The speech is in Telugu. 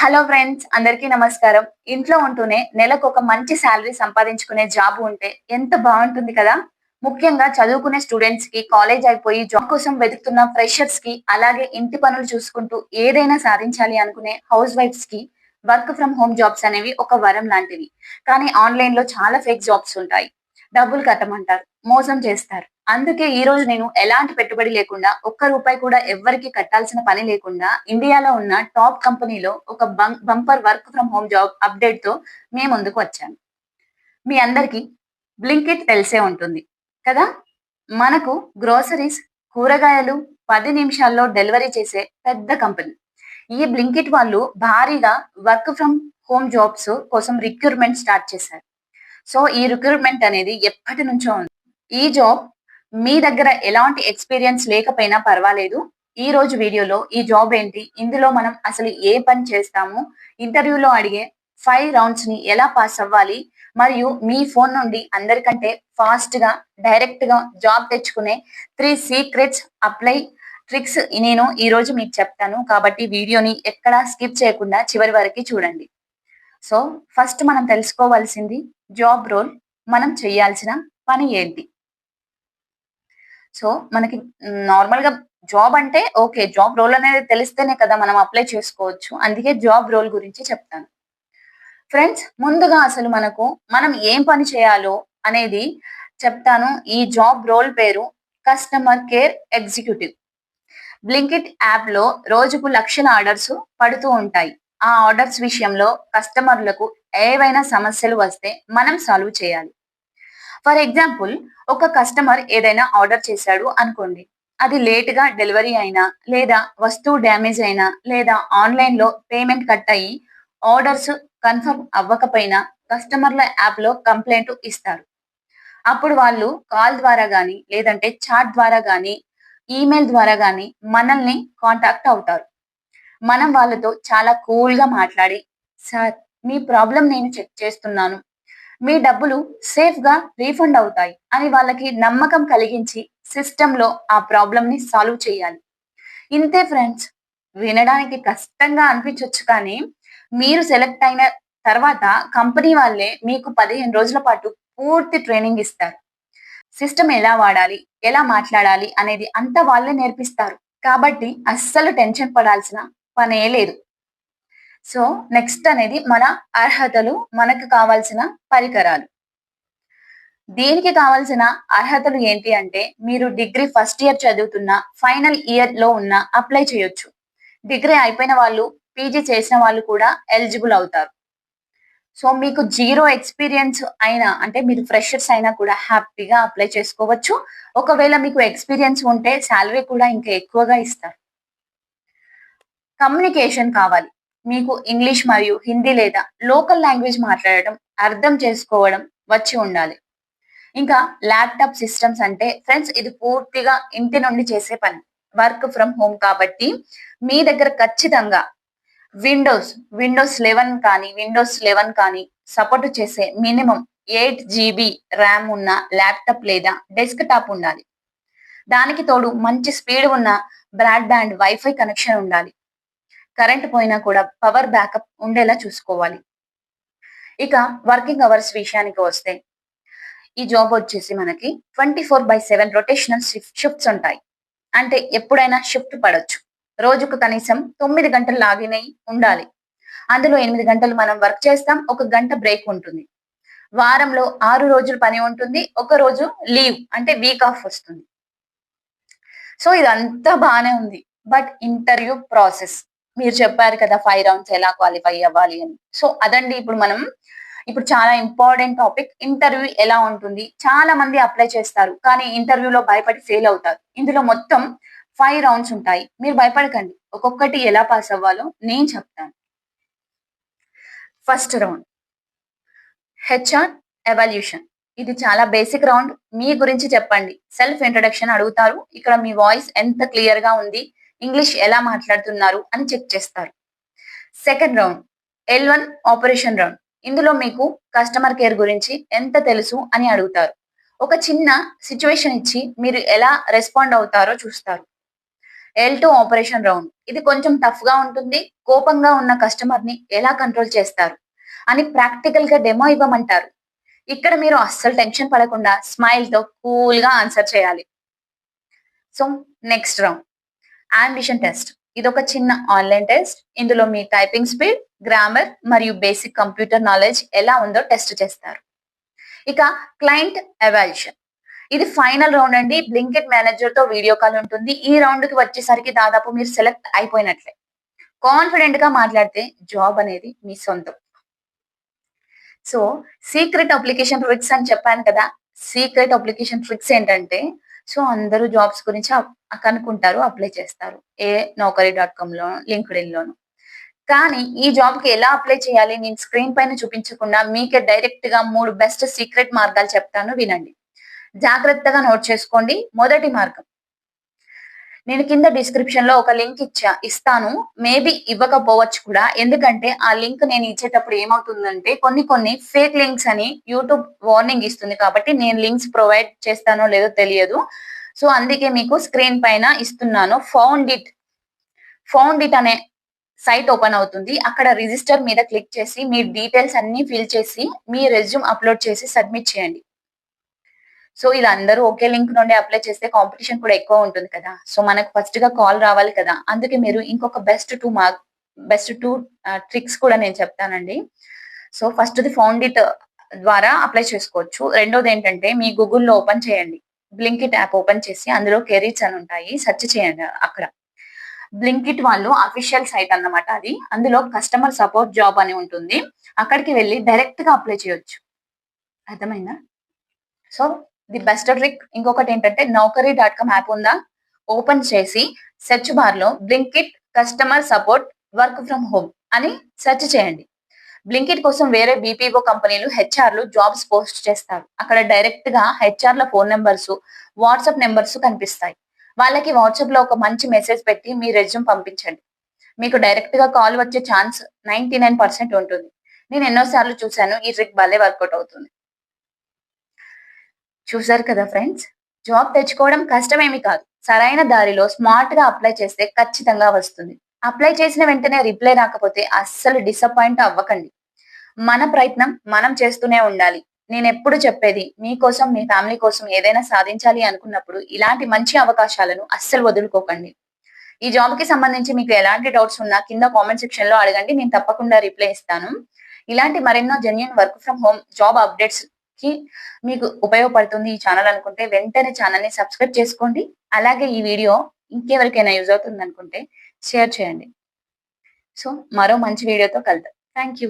హలో ఫ్రెండ్స్, అందరికీ నమస్కారం. ఇంట్లో ఉంటూనే నెలకు ఒక మంచి సాలరీ సంపాదించుకునే జాబ్ ఉంటే ఎంత బాగుంటుంది కదా! ముఖ్యంగా చదువుకునే స్టూడెంట్స్ కి, కాలేజ్ అయిపోయి జాబ్ కోసం వెతుకుతున్న ఫ్రెషర్స్ కి, అలాగే ఇంటి పనులు చూసుకుంటూ ఏదైనా సాధించాలి అనుకునే హౌస్ వైఫ్స్ కి వర్క్ ఫ్రమ్ హోమ్ జాబ్స్ అనేవి ఒక వరం లాంటివి. కానీ ఆన్‌లైన్‌లో చాలా ఫేక్ జాబ్స్ ఉంటాయి. డబ్బులు కట్టమంటారు, మోసం చేస్తారు. అందుకే ఈ రోజు నేను ఎలాంటి పెట్టుబడి లేకుండా, ఒక్క రూపాయి కూడా ఎవ్వరికీ కట్టాల్సిన పని లేకుండా ఇండియాలో ఉన్న టాప్ కంపెనీలో ఒక bumper work from home job అప్డేట్‌తో మీ ముందుకు వచ్చాను. మీ అందరికీ బ్లింకిట్ తెలిసే ఉంటుంది కదా! మనకు గ్రోసరీస్, కూరగాయలు 10 నిమిషాల్లో డెలివరీ చేసే పెద్ద కంపెనీ. ఈ బ్లింకిట్ వాళ్ళు భారీగా వర్క్ ఫ్రమ్ హోమ్ జాబ్స్ కోసం రిక్రూట్‌మెంట్ స్టార్ట్ చేశారు. సో, ఈ రిక్రూట్‌మెంట్ అనేది ఎప్పటినుంచో ఉంది. ఈ జాబ్ మీ దగ్గర ఎలాంటి ఎక్స్‌పీరియన్స్ లేకపోయినా పర్వాలేదు. ఈ రోజు వీడియోలో ఈ జాబ్ ఏంటి? ఇందులో మనం అసలు ఏ పని చేస్తాము? ఇంటర్వ్యూలో అడిగే 5 రౌండ్స్‌ని ఎలా పాస్ అవ్వాలి? మరియు మీ ఫోన్ నుండి అందరికంటే ఫాస్ట్‌గా, డైరెక్ట్‌గా జాబ్ తెచ్చుకునే 3 సీక్రెట్స్ అప్లై ట్రిక్స్ నేను ఈరోజు మీకు చెప్తాను. కాబట్టి వీడియోని ఎక్కడా స్కిప్ చేయకుండా చివరి వరకి చూడండి. సో, ఫస్ట్ మనం తెలుసుకోవాల్సింది జాబ్ రోల్. మనం చేయాల్సిన పని ఏంటి? సో, మనకి నార్మల్‌గా జాబ్ అంటే ఓకే. జాబ్ రోల్ అనేది తెలిస్తేనే కదా మనం అప్లై చేసుకోవచ్చు. అందుకే జాబ్ రోల్ గురించి చెప్తాను. ఫ్రెండ్స్, ముందుగా అసలు మనం ఏం పని చేయాలో అనేది చెప్తాను. ఈ జాబ్ రోల్ పేరు కస్టమర్ కేర్ ఎగ్జిక్యూటివ్. బ్లింకిట్ యాప్‌లో రోజుకు లక్షల ఆర్డర్స్ పడుతూ ఉంటాయి. ఆ ఆర్డర్స్ విషయంలో కస్టమర్లకు ఏవైనా సమస్యలు వస్తే మనం సాల్వ్ చేయాలి. ఫర్ ఎగ్జాంపుల్, ఒక కస్టమర్ ఏదైనా ఆర్డర్ చేశాడు అనుకోండి. అది లేట్‌గా డెలివరీ అయినా, లేదా వస్తువు డ్యామేజ్ అయినా, లేదా ఆన్‌లైన్‌లో పేమెంట్ కట్ అయ్యి ఆర్డర్స్ కన్ఫర్మ్ అవ్వకపోయినా కస్టమర్ల యాప్‌లో కంప్లెయింట్ ఇస్తారు. అప్పుడు వాళ్ళు కాల్ ద్వారా గాని, లేదంటే చాట్ ద్వారా గాని, ఈమెయిల్ ద్వారా గాని మనల్ని కాంటాక్ట్ అవుతారు. మనం వాళ్ళతో చాలా కూల్‌గా మాట్లాడి, "సార్, మీ ప్రాబ్లమ్ నేను చెక్ చేస్తున్నాను. మీ డబ్బులు సేఫ్‌గా రీఫండ్ అవుతాయి" అని వాళ్ళకి నమ్మకం కలిగించి సిస్టమ్‌లో ఆ ప్రాబ్లమ్‌ని సాల్వ్ చేయాలి. ఇంతే ఫ్రెండ్స్. వినడానికి కష్టంగా అనిపించొచ్చు కానీ, మీరు సెలెక్ట్ అయిన తర్వాత కంపెనీ వాళ్ళే మీకు 15 రోజుల పాటు పూర్తి ట్రైనింగ్ ఇస్తారు. సిస్టమ్ ఎలా వాడాలి, ఎలా మాట్లాడాలి అనేది అంతా వాళ్ళే నేర్పిస్తారు. కాబట్టి అస్సలు టెన్షన్ పడాల్సిన పనే లేదు. సో, నెక్స్ట్ అనేది మన అర్హతలు, మనకు కావాల్సిన పరికరాలు. దీనికి కావాల్సిన అర్హతలు ఏంటి అంటే, మీరు డిగ్రీ ఫస్ట్ ఇయర్ చదువుతున్న, ఫైనల్ ఇయర్‌లో ఉన్న అప్లై చేయొచ్చు. డిగ్రీ అయిపోయిన వాళ్ళు, పీజీ చేసిన వాళ్ళు కూడా ఎలిజిబుల్ అవుతారు. సో, మీకు జీరో ఎక్స్‌పీరియన్స్ అయినా అంటే మీరు ఫ్రెషర్స్ అయినా కూడా హ్యాపీగా అప్లై చేసుకోవచ్చు. ఒకవేళ మీకు ఎక్స్‌పీరియన్స్ ఉంటే సాలరీ కూడా ఇంకా ఎక్కువగా ఇస్తారు. కమ్యూనికేషన్ కావాలి. మీకు ఇంగ్లీష్ మరియు హిందీ లేదా లోకల్ లాంగ్వేజ్ మాట్లాడటం, అర్థం చేసుకోవడం వచ్చి ఉండాలి. ఇంకా ల్యాప్‌టాప్ సిస్టమ్స్ అంటే ఫ్రెండ్స్, ఇది పూర్తిగా ఇంటి నుండి చేసే పని. వర్క్ ఫ్రమ్ హోమ్ కాబట్టి మీ దగ్గర ఖచ్చితంగా విండోస్ 11 కానీ, విండోస్ 11 కానీ సపోర్ట్ చేసే మినిమమ్ 8 జీబీ ర్యామ్ ఉన్న ల్యాప్‌టాప్ లేదా డెస్క్‌టాప్ ఉండాలి. దానికి తోడు మంచి స్పీడ్ ఉన్న బ్రాడ్‌బ్యాండ్ వైఫై కనెక్షన్ ఉండాలి. కరెంట్ పోయినా కూడా పవర్ బ్యాకప్ ఉండేలా చూసుకోవాలి. ఇక వర్కింగ్ అవర్స్ విషయానికి వస్తే, ఈ జాబ్ వచ్చేసి మనకి 24/7 రొటేషనల్ షిఫ్ట్స్ ఉంటాయి. అంటే ఎప్పుడైనా షిఫ్ట్ పడొచ్చు. రోజుకు కనీసం 9 గంటలు లాగిన్ అయి ఉండాలి. అందులో 8 గంటలు మనం వర్క్ చేస్తాం. ఒక గంట బ్రేక్ ఉంటుంది. వారంలో 6 రోజులు పని ఉంటుంది. ఒక రోజు లీవ్ అంటే వీక్ ఆఫ్ వస్తుంది. సో, ఇదంతా బానే ఉంది. But interview process. మీరు చెప్పారు కదా! 5 రౌండ్స్ ఎలా క్వాలిఫై అవ్వాలి అని. సో, అదండి ఇప్పుడు చాలా ఇంపార్టెంట్ టాపిక్. ఇంటర్వ్యూ ఎలా ఉంటుంది? చాలా మంది అప్లై చేస్తారు. కానీ ఇంటర్వ్యూలో భయపడి ఫెయిల్ అవుతారు. ఇందులో మొత్తం 5 రౌండ్స్ ఉంటాయి. మీరు భయపడకండి. ఒక్కొక్కటి ఎలా పాస్ అవ్వాలో నేను చెప్తాను. First round HR evaluation. ఇది చాలా బేసిక్ రౌండ్. మీ గురించి చెప్పండి. సెల్ఫ్ ఇంట్రడక్షన్ అడుగుతారు. ఇక్కడ మీ వాయిస్ ఎంత క్లియర్‌గా ఉంది, ఇంగ్లీష్ ఎలా మాట్లాడుతున్నారు అని చెక్ చేస్తారు. Second round L1 operation round. ఇందులో మీకు కస్టమర్ కేర్ గురించి ఎంత తెలుసు అని అడుగుతారు. ఒక చిన్న సిట్యుయేషన్ ఇచ్చి మీరు ఎలా రెస్పాండ్ అవుతారో చూస్తారు. L2 operation round. ఇది కొంచెం టఫ్ గా ఉంటుంది. కోపంగా ఉన్న కస్టమర్ ని ఎలా కంట్రోల్ చేస్తారు అని ప్రాక్టికల్ గా డెమో ఇవ్వమంటారు. ఇక్కడ మీరు అస్సలు టెన్షన్ పడకుండా స్మైల్ తో కూల్ గా ఆన్సర్ చేయాలి. So next round ambition test. ఇదొక చిన్న ఆన్లైన్ టెస్ట్. ఇందులో మీ టైపింగ్ స్పీడ్, గ్రామర్ మరియు బేసిక్ కంప్యూటర్ నాలెడ్జ్ ఎలా ఉందో టెస్ట్ చేస్తారు. ఇక క్లయింట్ ఎవాల్యుయేషన్. ఇది ఫైనల్ రౌండ్ అండి. బ్లింకిట్ మేనేజర్ తో వీడియో కాల్ ఉంటుంది. ఈ రౌండ్ కి వచ్చేసరికి దాదాపు మీరు సెలెక్ట్ అయిపోయినట్లే. కాన్ఫిడెంట్ గా మాట్లాడితే జాబ్ అనేది మీ సొంతం. సో సీక్రెట్ అప్లికేషన్ ట్రిక్స్ అని చెప్పాను కదా. సీక్రెట్ అప్లికేషన్ ట్రిక్స్ ఏంటంటే, సో అందరూ జాబ్స్ గురించి కనుక్కుంటారు, అప్లై చేస్తారు. ఏ naukri.com లో, లింక్డ్ఇన్ లోను. కానీ ఈ జాబ్ కి ఎలా అప్లై చేయాలి నేను స్క్రీన్ పైన చూపించకుండా మీకే డైరెక్ట్ గా 3 బెస్ట్ సీక్రెట్ మార్గాలు చెప్తాను, వినండి. జాగ్రత్తగా నోట్ చేసుకోండి. మొదటి మార్గం, నేను కింద డిస్క్రిప్షన్ లో ఒక లింక్ ఇస్తాను. మేబీ ఇవ్వకపోవచ్చు కూడా. ఎందుకంటే ఆ లింక్ నేను ఇచ్చేటప్పుడు ఏమవుతుందంటే కొన్ని ఫేక్ లింక్స్ అని యూట్యూబ్ వార్నింగ్ ఇస్తుంది. కాబట్టి నేను లింక్స్ ప్రొవైడ్ చేస్తానో లేదో తెలియదు. సో అందుకే మీకు స్క్రీన్ పైన ఇస్తున్నాను. ఫౌండ్ ఇట్ అనే సైట్ ఓపెన్ అవుతుంది. అక్కడ రిజిస్టర్ మీద క్లిక్ చేసి మీ డీటెయిల్స్ అన్ని ఫిల్ చేసి మీ రెజ్యూమ్ అప్లోడ్ చేసి సబ్మిట్ చేయండి. సో ఇలా అందరూ ఒకే లింక్ నుండి అప్లై చేస్తే కాంపిటీషన్ కూడా ఎక్కువ ఉంటుంది కదా. సో మనకు ఫస్ట్ గా కాల్ రావాలి కదా. అందుకే మీరు ఇంకొక బెస్ట్ టూ ట్రిక్స్ కూడా నేను చెప్తానండి. So first the found it ద్వారా అప్లై చేసుకోవచ్చు. రెండోది ఏంటంటే, మీ గూగుల్లో ఓపెన్ చేయండి. బ్లింకిట్ యాప్ ఓపెన్ చేసి అందులో కెరీర్స్ అని ఉంటాయి, సెర్చ్ చేయండి. అక్కడ బ్లింకిట్ వాళ్ళు అఫీషియల్ సైట్ అన్నమాట అది. అందులో కస్టమర్ సపోర్ట్ జాబ్ అని ఉంటుంది. అక్కడికి వెళ్ళి డైరెక్ట్ గా అప్లై చేయొచ్చు. అర్థమైందా? సో ది బెస్ట్ ట్రిక్ ఇంకొకటి ఏంటంటే, naukri.com యాప్ ఉందా, ఓపెన్ చేసి సెర్చ్ బార్ లో Blinkit customer support work from home అని సెర్చ్ చేయండి. బ్లింకిట్ కోసం వేరే బీపీఓ కంపెనీలు హెచ్ఆర్లు జాబ్స్ పోస్ట్ చేస్తారు. అక్కడ డైరెక్ట్ గా హెచ్ఆర్ల ఫోన్ నెంబర్స్, వాట్సాప్ నెంబర్స్ కనిపిస్తాయి. వాళ్ళకి వాట్సాప్ లో ఒక మంచి మెసేజ్ పెట్టి మీ రెజ్యూమ్ పంపించండి. మీకు డైరెక్ట్ గా కాల్ వచ్చే ఛాన్స్ 99% ఉంటుంది. నేను ఎన్నోసార్లు చూశాను. ఈ ట్రిక్ భలే వర్కౌట్ అవుతుంది. చూసారు కదా ఫ్రెండ్స్, జాబ్ తెచ్చుకోవడం కష్టమేమి కాదు. సరైన దారిలో స్మార్ట్ గా అప్లై చేస్తే ఖచ్చితంగా వస్తుంది. అప్లై చేసిన వెంటనే రిప్లై రాకపోతే అస్సలు డిసప్పాయింట్ అవ్వకండి. మన ప్రయత్నం మనం చేస్తూనే ఉండాలి. నేను ఎప్పుడు చెప్పేది, మీకోసం మీ ఫ్యామిలీ కోసం ఏదైనా సాధించాలి అనుకున్నప్పుడు ఇలాంటి మంచి అవకాశాలను అస్సలు వదులుకోకండి. ఈ జాబ్ కి సంబంధించి మీకు ఎలాంటి డౌట్స్ ఉన్నా కింద కామెంట్ సెక్షన్ లో అడగండి, నేను తప్పకుండా రిప్లై ఇస్తాను. ఇలాంటి మరెన్నో genuine work from home job updates కి మీకు ఉపయోగపడుతుంది ఈ ఛానల్ అనుకుంటే వెంటనే ఛానల్ ని సబ్స్క్రైబ్ చేసుకోండి. అలాగే ఈ వీడియో ఇంకెవరికైనా యూజ్ అవుతుంది అనుకుంటే షేర్ చేయండి. సో మరో మంచి వీడియోతో కలుద్దాం. Thank you.